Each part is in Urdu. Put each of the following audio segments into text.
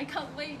I can't wait.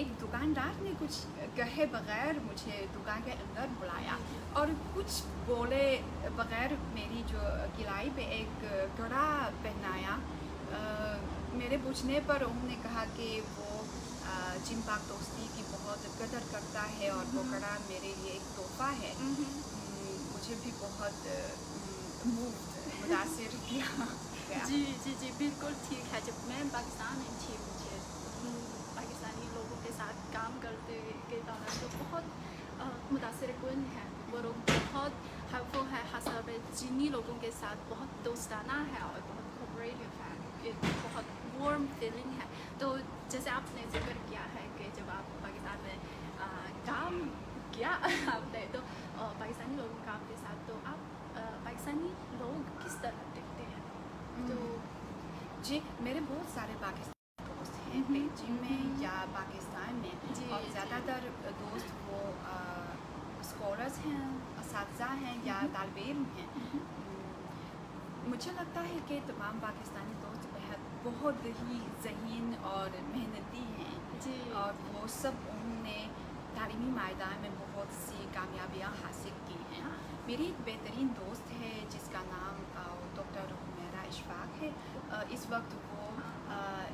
ایک دکاندار نے کچھ کہے بغیر مجھے دکان کے اندر بلایا اور کچھ بولے بغیر میری جو کلائی پہ ایک کڑا پہنایا. میرے پوچھنے پر انہوں نے کہا کہ وہ جن پاک دوستی کی بہت قدر کرتا ہے اور وہ کڑا میرے لیے ایک تحفہ ہے. مجھے بھی بہت متاثر کیا. جی بالکل ٹھیک ہے. جب میں پاکستان میں تھی مجھے پاکستانی لوگوں کے ساتھ کام کرتے کے دوران تو بہت متاثر کن ہے. وہ لوگ بہت ہیلپفل ہے، خاص طور پہ چینی لوگوں کے ساتھ بہت دوستانہ ہے اور بہت کوپریٹو ہے. ایک بہت وارم فیلنگ ہے. تو جیسے آپ نے ذکر کیا ہے کہ جب آپ پاکستان میں کام کیا آپ نے تو پاکستانی لوگوں کا آپ کے ساتھ، تو آپ پاکستانی لوگ کس طرح دیکھتے ہیں؟ تو جی میرے بہت سارے پاکستانی دوست ہیں بیجنگ میں یا پاکستان میں. اور زیادہ تر دوست وہ اسکالرس ہیں، اساتذہ ہیں یا طالب علم ہیں. مجھے لگتا ہے کہ تمام پاکستانی دوست بہت ہی ذہین اور محنتی ہیں. اور وہ سب انہوں نے تعلیمی میدان میں بہت سی کامیابیاں حاصل کی ہیں. میری ایک بہترین دوست ہے جس کا نام ڈاکٹر حمیرہ اشفاق ہے. اس وقت وہ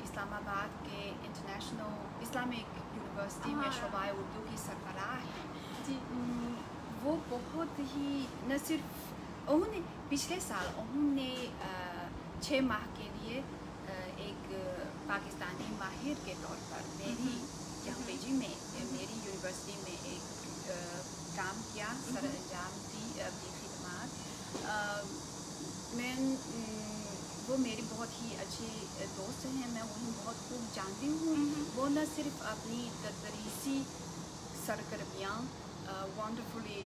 اسلام آباد کے انٹرنیشنل اسلامک یونیورسٹی میں شعبہ اردو کی سربراہ ہیں. وہ بہت ہی نہ صرف انہوں نے پچھلے سال انہوں نے 6 ماہ کے لیے ایک پاکستانی ماہر کے طور پر میری یہاں بیجنگ میں میری یونیورسٹی میں ایک کام کیا، سر انجام دی اپنی خدمات. وہ میری بہت ہی اچھی دوست ہیں. میں انہیں بہت خوب جانتی ہوں. وہ نہ صرف اپنی تدریسی سرگرمیاں وانڈرفلی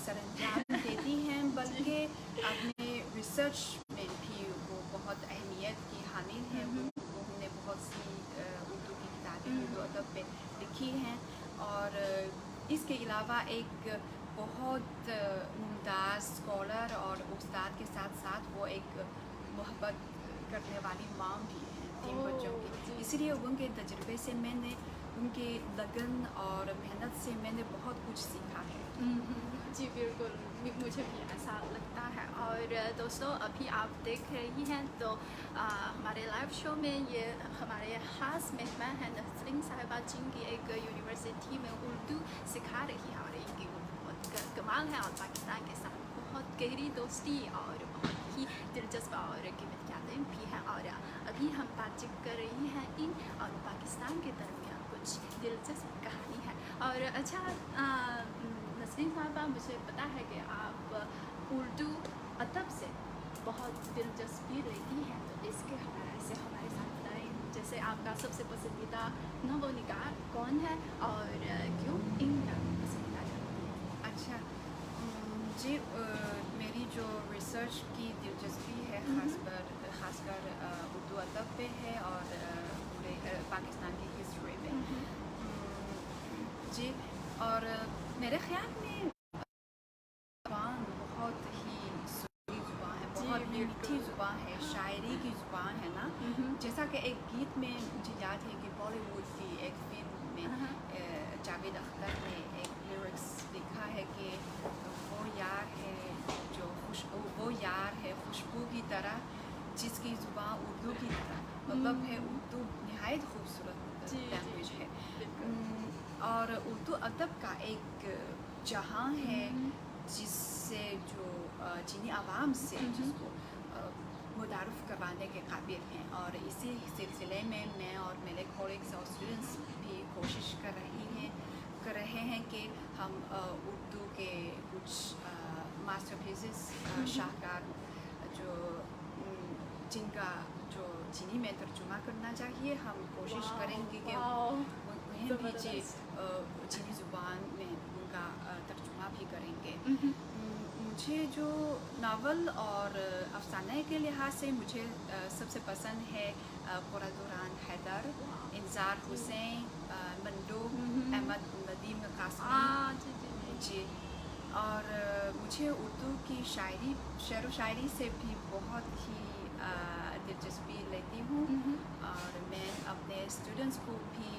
سر انجام دیتی ہیں بلکہ اپنے ریسرچ میں بھی وہ بہت اہمیت کی حامل ہیں. انہوں نے بہت سی اردو کی کتابیں اردو ادب پہ لکھی ہیں اور اس کے علاوہ ایک بہت ممتاز اسکالر اور استاد کے ساتھ ساتھ وہ ایک محبت کرنے والی ماں بھی ہیں 3 بچوں کی. اسی لیے ان کے تجربے سے میں نے ان کے لگن اور محنت سے میں نے بہت کچھ سیکھا ہے. جی بالکل مجھے بھی ایسا لگتا ہے. اور دوستوں ابھی آپ دیکھ رہی ہیں تو ہمارے لائیو شو میں یہ ہمارے خاص مہمان ہیں نسرین صاحبہ جن کی ایک یونیورسٹی میں اردو سکھا رہی ہے اور ان کی بہت کمال ہے اور پاکستان کے ساتھ بہت گہری دوستی اور بہت ہی دلچسپ اور قیمتی یادیں بھی ہیں. اور ابھی ہم بات چیت کر رہی ہیں ان اور پاکستان کے درمیان کچھ دلچسپ کہانی ہے. اور اچھا نسرین صاحبہ مجھے پتا ہے کہ آپ اردو ادب سے بہت دلچسپی لیتی ہیں، تو اس کے حوالے سے ہمارے ساتھ بتائیں جیسے آپ کا سب سے پسندیدہ ناول نگار کون ہے اور کیوں ان کا پسندیدہ ہے؟ اچھا جی میری جو ریسرچ کی دلچسپی ہے خاص کر اردو ادب پہ ہے اور پورے پاکستان کی ہسٹری میں. جی اور میرے خیال میں زبان بہت ہی سری زبان ہے، بہت میٹھی زبان ہے، شاعری کی زبان ہے نا. جیسا کہ ایک گیت میں مجھے یاد ہے کہ بالی ووڈ کی ایک فلم میں جاوید اختر نے ایک لیرکس لکھا ہے کہ وہ یار ہے خوشبو کی طرح جس کی زبان اردو کی طرح. مطلب ہے اردو نہایت خوبصورت لینگویج ہے اور اردو ادب کا ایک جہاں ہے جس سے جو چینی عوام سے جس کو متعارف کروانے کے قابل ہیں. اور اسی سلسلے میں میں اور میرے کولیگس اور اسٹوڈنٹس بھی کوشش کر رہے ہیں کہ ہم اردو کے کچھ ماسٹر پیسز شاہکار جن کا جو چینی میں ترجمہ کرنا چاہیے ہم کوشش کریں گے کہ انہیں بھی چینی زبان میں ان کا ترجمہ بھی کریں گے. مجھے جو ناول اور افسانے کے لحاظ سے مجھے سب سے پسند ہے قرۃ حیدر، انذار حسین، منڈو، احمد ندیم قاسمی. جی اور مجھے اردو کی شعر و شاعری سے بھی بہت ہی دلچسپی لیتی ہوں اور میں اپنے اسٹوڈنٹس کو بھی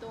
2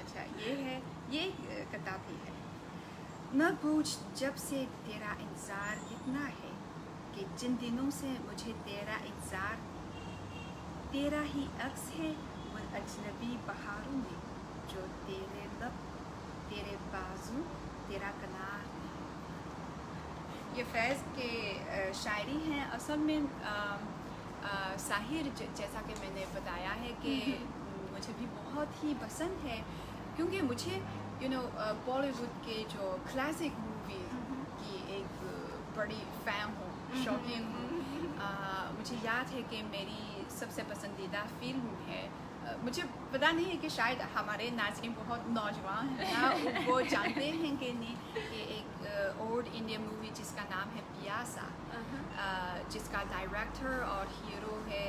اچھا یہ کتاب ہی ہے. نہ پوچھ جب سے تیرا انتظار کتنا ہے کہ جن دنوں سے مجھے تیرا انتظار تیرا ہی عکس ہے وہ اجنبی بہاروں میں جو تیرے لب تیرے بازو تیرا کنار. یہ فیض کے شاعری ہیں. اصل میں ساحر جیسا کہ میں نے بتایا ہے کہ مجھے بھی بہت ہی پسند ہے کیونکہ مجھے بالی ووڈ کے جو کلاسک موویز کی ایک بڑی فین ہوں, شوقین ہوں. مجھے یاد ہے کہ میری سب سے پسندیدہ فلم ہے, مجھے پتا نہیں ہے کہ شاید ہمارے ناظرین بہت نوجوان ہیں وہ جانتے ہیں کہ نہیں, کہ ایک اولڈ انڈین مووی جس کا نام ہے پیاسا, جس کا ڈائریکٹر اور ہیرو ہے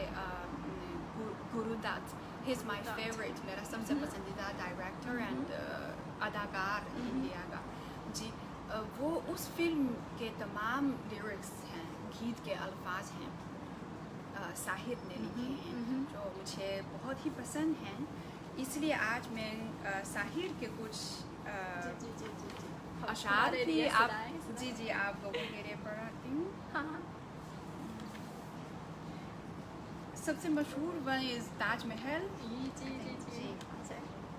گرو دت. ہی از مائی فیوریٹ, میرا سب سے پسندیدہ ڈائریکٹر اینڈ اداکار انڈیا کا. جی وہ اس فلم کے تمام لیرکس ہیں, گیت کے الفاظ ہیں, ساحر نے لکھے ہیں جو مجھے بہت ہی پسند ہیں. اس لیے آج میں ساحر کے کچھ اشعار بھی آپ لوگوں کے لیے پڑھاتی ہوں. سب سے مشہور ون از تاج محل.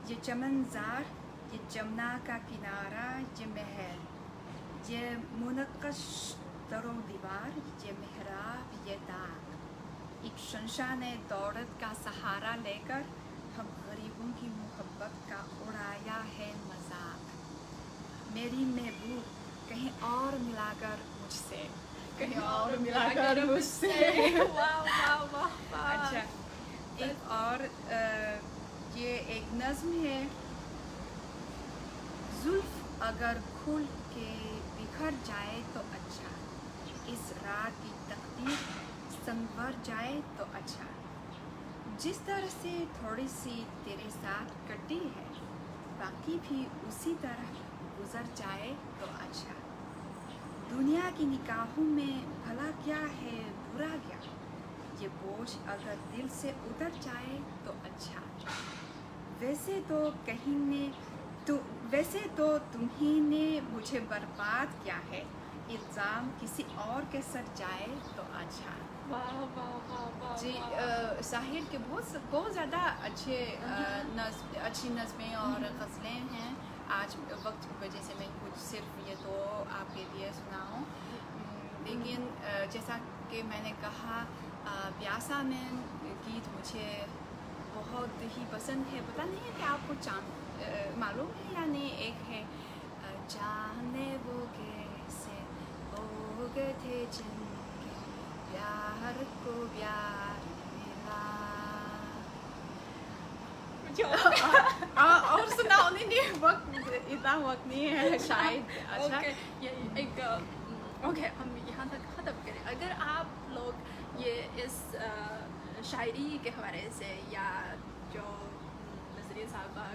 یہ چمن زار, یہ جمنا کا کنارہ, یہ محل, یہ منقش در و دیوار, یہ محراب, یہ داغ, ایک شنشان دولت کا سہارا لے کر ہم غریبوں کی محبت کا اڑایا ہے مذاق. میری محبوب کہیں اور ملا کر مجھ سے, کہیں اور ملا کر مجھ سے. اچھا ایک اور یہ ایک نظم ہے. زلف اگر کھل کے بکھر جائے تو اچھا, اس رات کی تقدیر سنور جائے تو اچھا, جس طرح سے تھوڑی سی تیرے ساتھ کٹی ہے باقی بھی اسی طرح گزر جائے تو اچھا. دنیا کی نگاہوں میں بھلا کیا ہے برا کیا, یہ بوجھ اگر دل سے اتر جائے تو اچھا. ویسے تو تمہیں نے مجھے برباد کیا ہے, الزام کسی اور کے سر جائے تو اچھا. جی ساحر کے بہت زیادہ اچھی نظمیں اور غزلیں ہیں. آج وقت کی وجہ سے میں کچھ صرف یہ تو آپ کے لیے سناؤں, لیکن جیسا کہ میں نے کہا پیاسا میں گیت مجھے بہت ہی پسند ہے. پتہ نہیں ہے کہ آپ کو معلوم ہے یا نہیں. ایک ہے جانے وہ کیسے ہو گئے تھے جن کے پیار کو پیار ملا. اور سناؤ نہیں, وقت اتنا وقت نہیں ہے شاید. اچھا ایک اوکے ہم یہاں تک ختم کریں. اگر آپ لوگ یہ اس شاعری کے حوالے سے یا جو نظریہ صاحبہ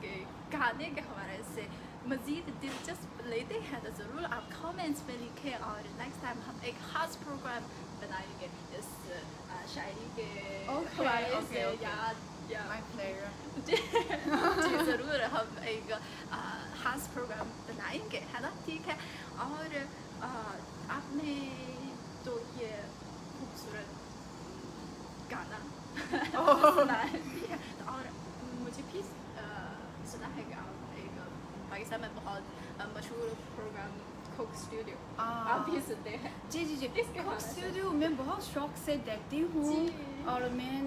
کے گانے کے حوالے سے مزید دلچسپ لیتے ہیں تو ضرور آپ کامنٹس میں لکھیں, اور نیکسٹ ٹائم ہم ایک خاص پروگرام بنائیں گے اس شاعری کے حوالے سے. جی ضرور ہم ایک خاص پروگرام بنائیں گے, ہے نا. ٹھیک ہے. اور آپ نے تو یہ خوبصورت گانا سنا ہے, اور مجھے بھی سنا ہے کہ آپ ایک پاکستان میں بہت مشہور پروگرام کوک اسٹوڈیو آپ بھی سنتے ہیں. جی کوک اسٹوڈیو میں بہت شوق سے دیکھتی ہوں, اور میں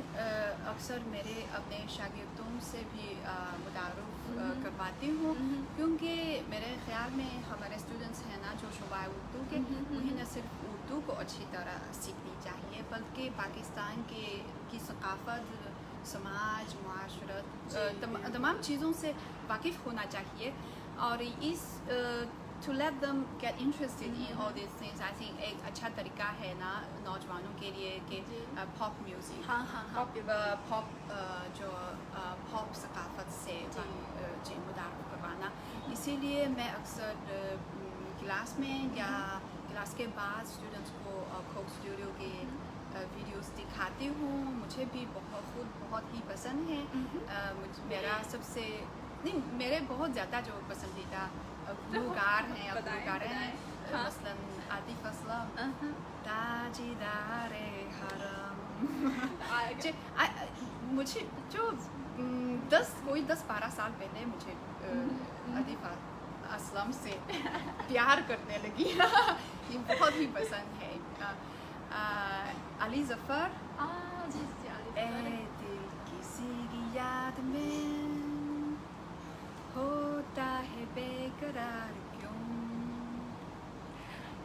اکثر میرے اپنے شاگردوں سے بھی متعارف کرواتی ہوں, کیونکہ میرے خیال میں ہمارے اسٹوڈنٹس ہیں نا جو شعبہ اردو کے, انہیں نہ صرف اردو کو اچھی طرح سیکھنی چاہیے بلکہ پاکستان کی ثقافت, سماج, معاشرت, تمام چیزوں سے واقف ہونا چاہیے. اور اس to let them get interested in all these things, I think ایک اچھا طریقہ ہے نا نوجوانوں کے لیے کہ پاپ میوزک, پاپ ثقافت سے متعارف کروانا. اسی لیے میں اکثر کلاس میں یا کلاس کے بعد اسٹوڈنٹس کو کوک اسٹوڈیو کے ویڈیوز دکھاتی ہوں. مجھے بھی بہت ہی پسند ہے. میرا سب سے نہیں میرے بہت زیادہ جو پسندیدہ گلوکار ہیں یا گلوکار ہیں مثلاً عاطف اسلم تاجدار حرم مجھے جو 10-12 سال پہلے مجھے عاطف اسلم سے پیار کرنے لگی یہ بہت ہی پسند ہے. علی ظفر اے دل کسی کی یاد میں ہوتا ہے بے قرار کیوں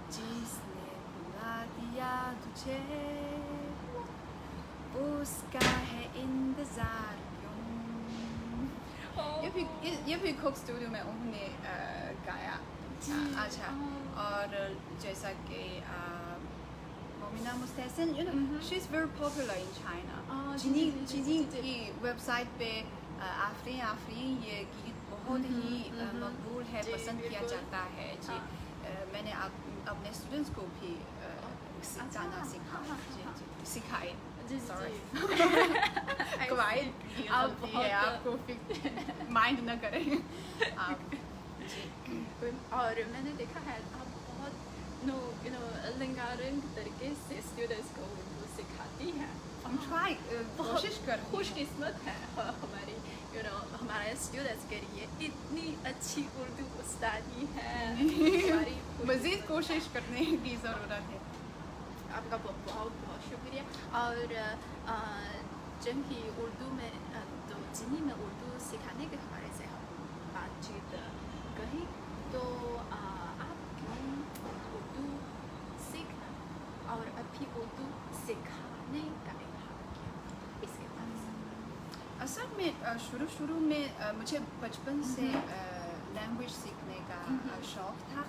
جس نے بلا دیا تجھے اس کا ہے انتظار کیوں. یہ بھی کوک اسٹوڈیو میں انہوں نے گایا. اچھا اور جیسا کہ Momina Mustehsan she is very popular in China. چینی کی ویب سائٹ پہ آفرین یہ گیت بہت ہی مقبول ہے, پسند کیا جاتا ہے. جی میں نے اپنے اسٹوڈنٹس کو بھی گانا سکھائے. آپ کو مائنڈ نہ کریں آپ. اور میں نے دیکھا ہے آپ بہت لنگارنگ طریقے سے اسٹوڈنٹس کو اردو سکھاتی ہیں. کوشش کر خوش قسمت ہے ہماری ہمارے اسٹوڈنٹس کے لیے اتنی اچھی اردو استادی ہے. مزید کوشش کرنے کی ضرورت ہے. آپ کا بہت بہت شکریہ. اور جن کی اردو میں تو جنہیں میں اردو سکھانے کے حوالے سے ہم بات چیت کہیں تو آپ کیوں اردو سیکھنا اور ابھی اردو سکھانے کا انتخاب کیا اس کے بارے سے؟ اصل میں شروع میں مجھے بچپن سے لینگویج سیکھنے کا شوق تھا.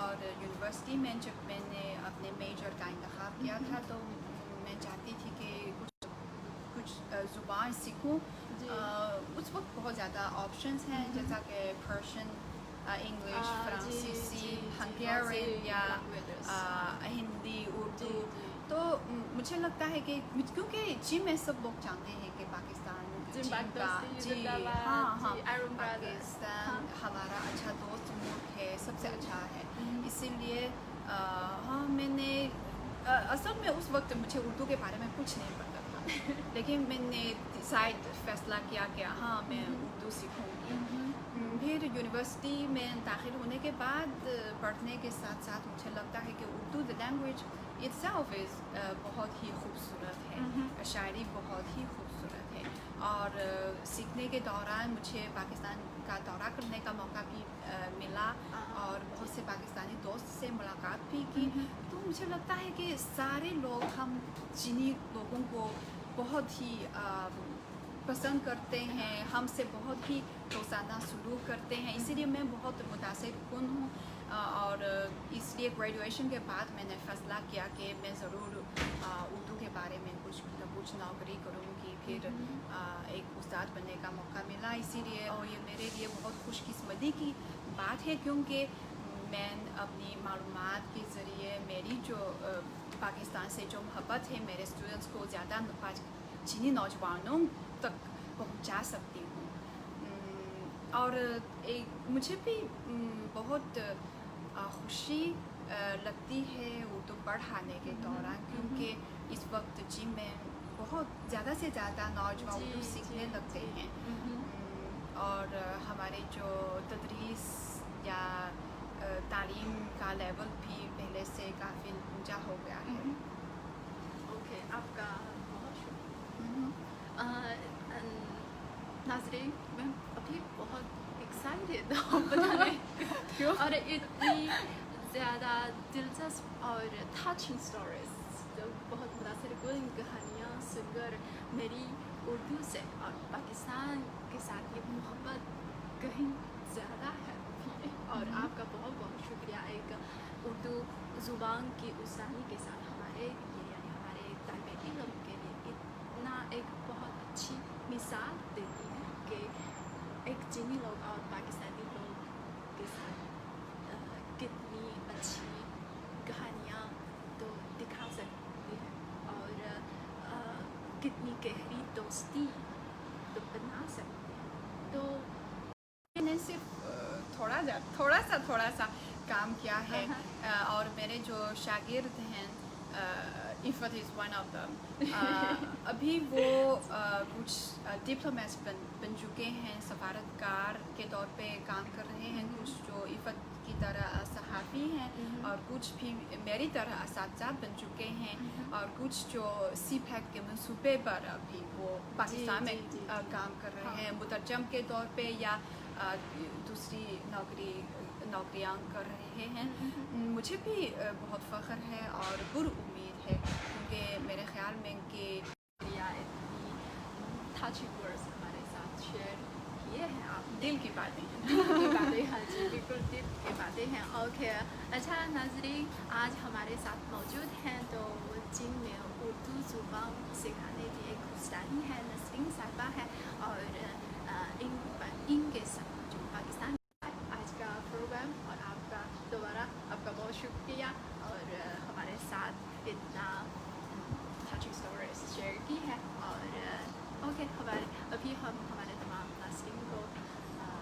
اور یونیورسٹی میں جب میں نے اپنے میجر کا انتخاب کیا تھا تو میں چاہتی تھی کہ کچھ زبان سیکھوں. اس وقت بہت زیادہ آپشنس ہیں جیسا کہ پرشین, انگلش, فرانسیسی, ہنگیرین یا ہندی, اردو. تو مجھے لگتا ہے کہ کیونکہ چین میں سب لوگ جانتے ہیں کہ پاکستان پاکستان ہمارا اچھا دوست ملک ہے, سب سے اچھا ہے. اسی لیے میں نے اصل میں اس وقت مجھے اردو کے بارے میں کچھ نہیں پتا تھا, لیکن میں نے فیصلہ کیا کہ میں اردو سیکھوں گی. پھر یونیورسٹی میں داخل ہونے کے بعد پڑھنے کے ساتھ ساتھ مجھے لگتا ہے کہ اردو لینگویج itself is بہت ہی خوبصورت ہے, شاعری بہت ہی خوبصورت ہے. اور سیکھنے کے دوران مجھے پاکستان کا دورہ کرنے کا موقع بھی ملا اور بہت سے پاکستانی دوست سے ملاقات بھی کی. تو مجھے لگتا ہے کہ سارے لوگ ہم چینی لوگوں کو بہت ہی پسند کرتے ہیں, ہم سے بہت ہی دوستانہ سلوک کرتے ہیں. اسی لیے میں بہت متاثر کن ہوں. اور اس لیے گریجویشن کے بعد میں نے فیصلہ کیا کہ میں ضرور اردو کے بارے میں کچھ نوکری کروں گی. پھر ایک استاد بننے کا موقع ملا. اسی لیے اور یہ میرے لیے بہت خوش قسمتی کی بات ہے, کیونکہ میں اپنی معلومات کے ذریعے میری جو پاکستان سے جو محبت ہے میرے اسٹوڈنٹس کو زیادہ چینی نوجوانوں تک پہنچا سکتی ہوں. اور مجھے بھی بہت خوشی لگتی ہے اردو پڑھانے کے دوران, کیونکہ اس وقت چین میں بہت زیادہ سے زیادہ نوجوان اردو سیکھنے لگتے ہیں. اور ہمارے جو تدریس یا تعلیم کا لیول بھی پہلے سے کافی اونچا ہو گیا ہے. اوکے, آپ کا بہت شکریہ. ناظرین, میں ابھی بہت ایکسائٹیڈ ہوں بتانے اور اتنی زیادہ دلچسپ اور ٹچنگ اسٹوریز, بہت متاثر کن کہانیاں سن کر میری اردو سے اور پاکستان کے ساتھ یہ محبت کہیں زیادہ ہے. اور آپ کا بہت بہت شکریہ ایک اردو زبان کی استادی کے ساتھ ہمارے یعنی ہمارے طالب علم کے لیے اتنا ایک بہت اچھی مثال دیتی ہے کہ ایک چینی لوگ اور پاکستانی لوگ کے ساتھ کتنی اچھی کہانیاں تو دکھا سکتی ہے اور کتنی گہری دوستی تو بنا سکتی ہے. تو تھوڑا سا کام کیا ہے اور میرے جو شاگرد ہیں عفت از ون آف دم ابھی وہ کچھ ڈپلومیٹس بن چکے ہیں سفارتکار کے طور پہ کام کر رہے ہیں کچھ جو عفت کی طرح صحافی ہیں اور کچھ بھی میری طرح اساتذہ بن چکے ہیں اور کچھ جو سی پیک کے منصوبے پر ابھی وہ پاکستان میں کام کر رہے ہیں مترجم کے طور پہ یا دوسری نوکریاں کر رہے ہیں. مجھے بھی بہت فخر ہے اور پر امید ہے کیونکہ میرے خیال میں کہ ٹچی ورڈز ہمارے ساتھ شیئر کیے ہیں آپ دل کی باتیں ہاں جی بالکل دل کی باتیں ہیں. اوکے اچھا ناظرین آج ہمارے ساتھ موجود ہیں تو جن میں اردو زبان سکھانے کی ایک استادی ہے نسرین صاحبہ ہے اور ان کے ساتھ جو پاکستان آج کا پروگرام اور آپ کا دوبارہ آپ کا بہت شکریہ اور